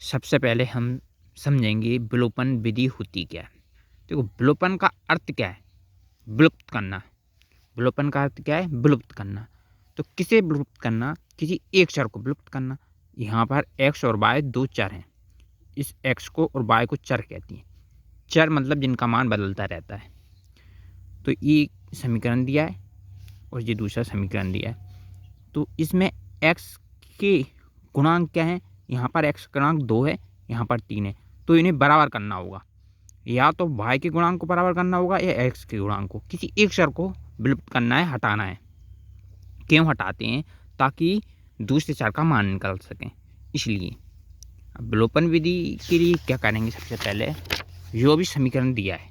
सबसे पहले हम समझेंगे विलोपन विधि होती क्या है। देखो, विलोपन का अर्थ क्या है? विलुप्त करना। विलोपन का अर्थ क्या है? विलुप्त करना। तो किसे विलुप्त करना? किसी एक चर को विलुप्त करना। यहाँ पर एक्स और वाई दो चर हैं। इस एक्स को और वाई को चर कहती हैं। चर मतलब जिनका मान बदलता रहता है। तो ये समीकरण दिया है और ये दूसरा समीकरण दिया है। तो इसमें एक्स के गुणांक क्या हैं? यहाँ पर एक्स गुणांक 2 है, यहाँ पर 3 है। तो इन्हें बराबर करना होगा। या तो वाई के गुणांक को बराबर करना होगा या एक्स के गुणांक को। किसी एक चर को विलुप्त करना है, हटाना है। क्यों हटाते हैं? ताकि दूसरे चर का मान निकाल सकें, इसलिए। अब विलोपन विधि के लिए क्या करेंगे? सबसे पहले जो भी समीकरण दिया है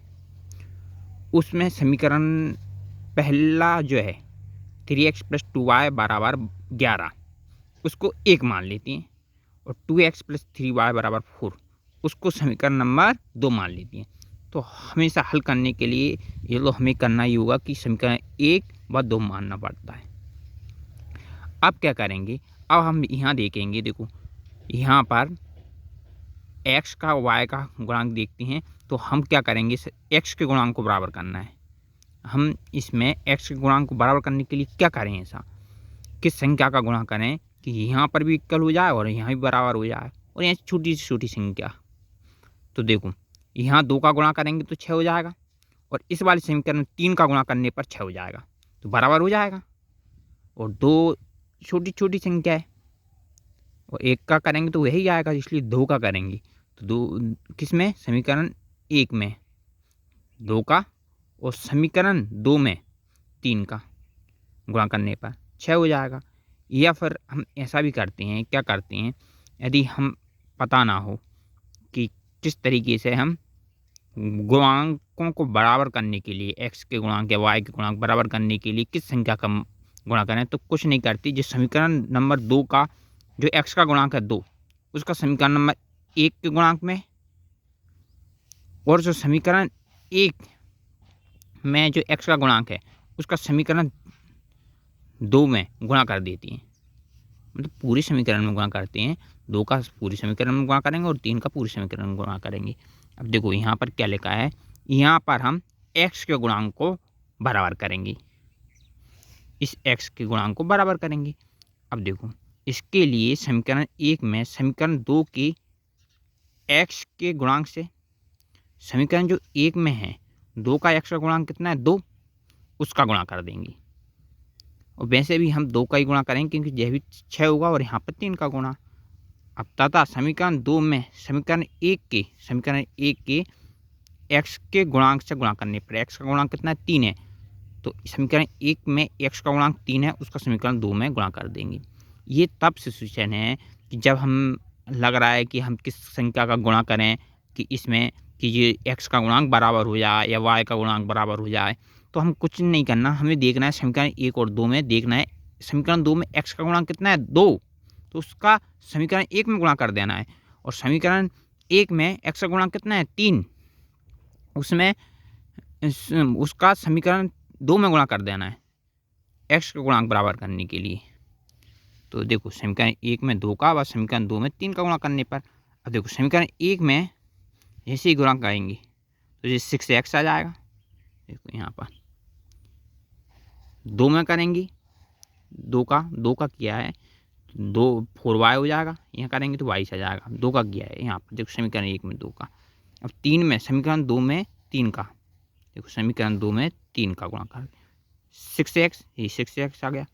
उसमें समीकरण पहला जो है 3x + 2y बराबर 11, उसको 1 मान लेती हैं। और 2x + 3y बराबर 4, उसको समीकरण नंबर 2 मान लेती हैं। तो हमेशा हल करने के लिए ये तो हमें करना ही होगा कि समीकरण 1 व 2 मानना पड़ता है। अब क्या करेंगे? अब हम यहाँ देखेंगे। देखो, यहाँ पर x का y का गुणांक देखते हैं। तो हम क्या करेंगे? x के गुणांक को बराबर करना है। हम इसमें x के गुणांक को बराबर करने के लिए क्या करें? ऐसा किस संख्या का गुणा करें कि यहाँ पर भी इक्वल हो जाए और यहाँ भी बराबर हो जाए, और यहाँ छोटी से छोटी संख्या। तो देखो, यहाँ 2 का गुणा करेंगे तो 6 हो जाएगा, और इस वाले समीकरण 3 का गुणा करने पर 6 हो जाएगा, तो बराबर हो जाएगा। और 2 छोटी छोटी संख्या है, और 1 का करेंगे तो वही आएगा, इसलिए 2 का करेंगे। तो 2 किस में? समीकरण 1 में 2 का, और समीकरण 2 में 3 का गुणा करने पर 6 हो जाएगा। या फिर हम ऐसा भी करते हैं, क्या करते हैं, यदि हम पता ना हो कि किस तरीके से हम गुणांकों को बराबर करने के लिए, x के गुणांक या y के गुणांक बराबर करने के लिए किस संख्या का गुणा करें, तो कुछ नहीं करती। जिस समीकरण नंबर 2 का जो x का गुणांक है 2, उसका समीकरण नंबर 1 के गुणांक में, और जो समीकरण 1 में जो x का गुणांक है उसका समीकरण 2 में गुणा कर देती हैं। मतलब पूरे समीकरण में गुणा करते हैं। 2 का पूरे समीकरण में गुणा करेंगे और 3 का पूरे समीकरण में गुणा करेंगे। अब देखो, यहाँ पर क्या लिखा है? यहाँ पर हम x के गुणांक को बराबर करेंगे, इस x के गुणांक को बराबर करेंगे। अब देखो, इसके लिए समीकरण 1 में समीकरण 2 के x के गुणांक से समीकरण जो 1 में है 2 का x का गुणांक कितना है? 2, उसका गुणा कर देंगे। और वैसे भी हम 2 का ही गुणा करेंगे, क्योंकि यह भी 6 होगा और यहाँ पर 3 का गुणा। अब तथा समीकरण 2 में समीकरण 1 के x के गुणांक से गुणा करने पर, x का गुणांक कितना है? 3 है। तो समीकरण 1 में x का गुणांक 3 है, उसका समीकरण 2 में गुणा कर देंगे। ये तब सिचुएशन है कि जब हम लग रहा है कि हम किस संख्या का गुणा करें कि इसमें कि ये x का गुणांक बराबर हो जाए या y का गुणांक बराबर हो जाए। तो हम कुछ नहीं करना, हमें देखना है समीकरण 1 और 2 में देखना है। समीकरण 2 में x का गुणांक कितना है? 2, तो उसका समीकरण 1 में गुणा कर देना है। और समीकरण 1 में x का गुणांक कितना है? 3, उसमें उसका समीकरण 2 में गुणा कर देना है x का गुणांक बराबर करने के लिए। तो देखो, समीकरण 1 में 2 का व समीकरण 2 में 3 का गुणा करने पर, अब देखो समीकरण 1 में जैसे ही गुणा करेंगे तो ये 6x आ जाएगा। देखो यहाँ पर 2 में करेंगे, 2 का किया है, 2 4y हो जाएगा। यहाँ करेंगे तो y से आ जाएगा। 2 का किया है यहाँ पर, देखो समीकरण 1 में 2 का। अब 3 में समीकरण 2 में 3 का, देखो समीकरण 2 में 3 का गुणा कर 6x, ये 6x आ गया।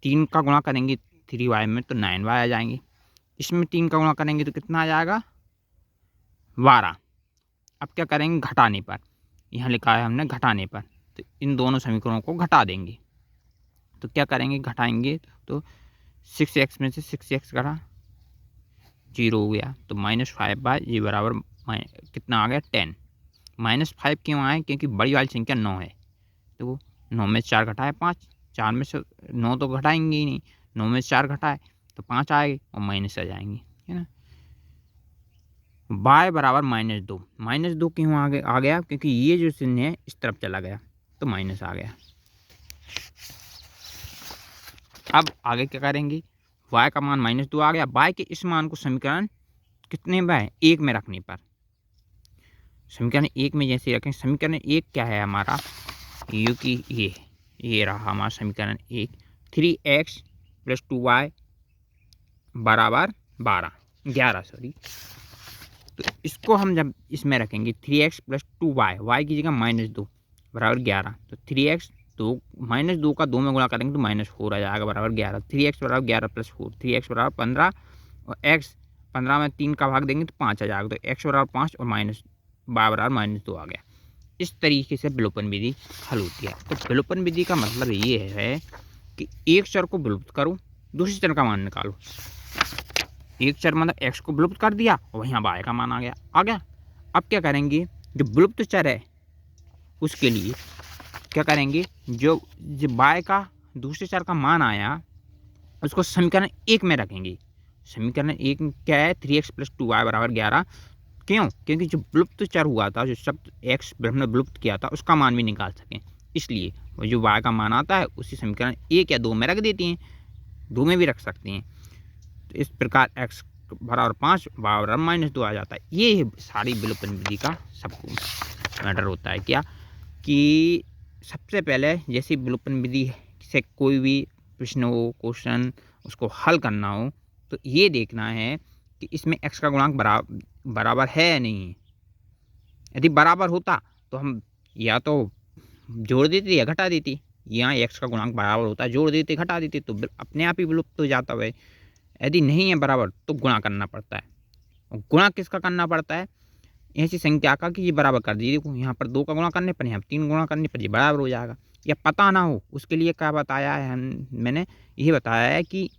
3 का गुणा करेंगे 3y में तो 9y आ जाएंगे। इसमें 3 का गुणा करेंगे तो कितना आ जाएगा? 12। अब क्या करेंगे? घटाने पर, यहाँ लिखा है हमने घटाने पर, तो इन दोनों समीकरणों को घटा देंगे। तो क्या करेंगे? घटाएंगे तो 6x में से 6x घटा 0 हो गया, तो -5 ये बराबर कितना आ गया? 10। -5 क्यों आए? क्योंकि बड़ी वाली संख्या 9 है। तो 9 में से 4 घटाए 5, 4 में से 9 तो घटाएंगे ही नहीं, 9 में से 4 घटाए तो 5 आएंगे और माइनस आ जाएंगे, है ना। y बराबर -2, -2 क्यों आ गया? क्योंकि ये जो चिन्ह है इस तरफ चला गया तो माइनस आ गया। अब आगे क्या करेंगे? y का मान -2 आ गया। y के इस मान को समीकरण कितने में? एक में रखने पर। समीकरण एक में जैसे रखें, समीकरण एक क्या है हमारा, यू की ये रहा हमारा समीकरण एक, 3x + 2y बराबर 11 सॉरी। तो इसको हम जब इसमें रखेंगे 3x + 2y, y की जगह -2 बराबर 11, तो 3x -2 का 2 में गुणा करेंगे तो -4 आ जाएगा बराबर 11। 3x बराबर 11 + 4, 3x बराबर 15 और x 15 में 3 का भाग देंगे तो 5 आ जाएगा, तो x बराबर 5 और -y बराबर -2 आ गया। इस तरीके से विलोपन विधि हल होती है। तो विलोपन विधि का मतलब ये है कि एक चर को विलुप्त करो, दूसरे चर का मान निकालो। एक चर मतलब x को विलुप्त कर दिया और यहाँ y का मान आ गया। अब क्या करेंगे, जो विलुप्त चर है उसके लिए क्या करेंगे, जो y का दूसरे चर का मान आया उसको समीकरण एक में रखेंगे। समीकरण एक क्या है, 3x + 2y बराबर 11। क्यों? क्योंकि जो विलुप्त चर हुआ था, जो शब्द x हमने विलुप्त किया था उसका मान भी निकाल सकें, इसलिए वो जो y का मान आता है उसी समीकरण 1 या 2 में रख देती हैं, 2 में भी रख सकते हैं। तो इस प्रकार x बराबर 5 y बराबर -2 आ जाता है। ये सारी विलोपन विधि का सबको मैटर होता है क्या, कि सबसे पहले जैसे विलोपन विधि से कोई भी प्रश्न हो, क्वेश्चन उसको हल करना हो, तो ये देखना है कि इसमें x का गुणांक बराबर है या नहीं है। यदि बराबर होता तो हम या तो जोड़ देते या घटा देते। यहाँ x का गुणांक बराबर होता है, जोड़ देते घटा देते तो अपने आप ही विलुप्त हो जाता है। यदि नहीं है बराबर तो गुणा करना पड़ता है। और गुणा किसका करना पड़ता है, ऐसी संख्या का कि ये बराबर कर दीजिए। देखो यहाँ पर 2 का गुणा करने पर, यहाँ 3 गुणा करने पर ये बराबर हो जाएगा। या पता ना हो उसके लिए क्या बताया है, मैंने ये बताया है कि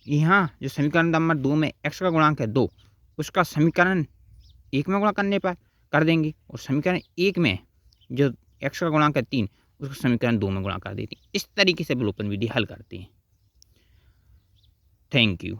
यहाँ जो समीकरण नंबर 2 में x का गुणांक है 2, उसका समीकरण 1 में गुणा करने पर कर देंगे, और समीकरण 1 में जो x का गुणांक है 3, उसको समीकरण 2 में गुणा कर देते हैं। इस तरीके से विलोपन विधि हल करते हैं। Thank you.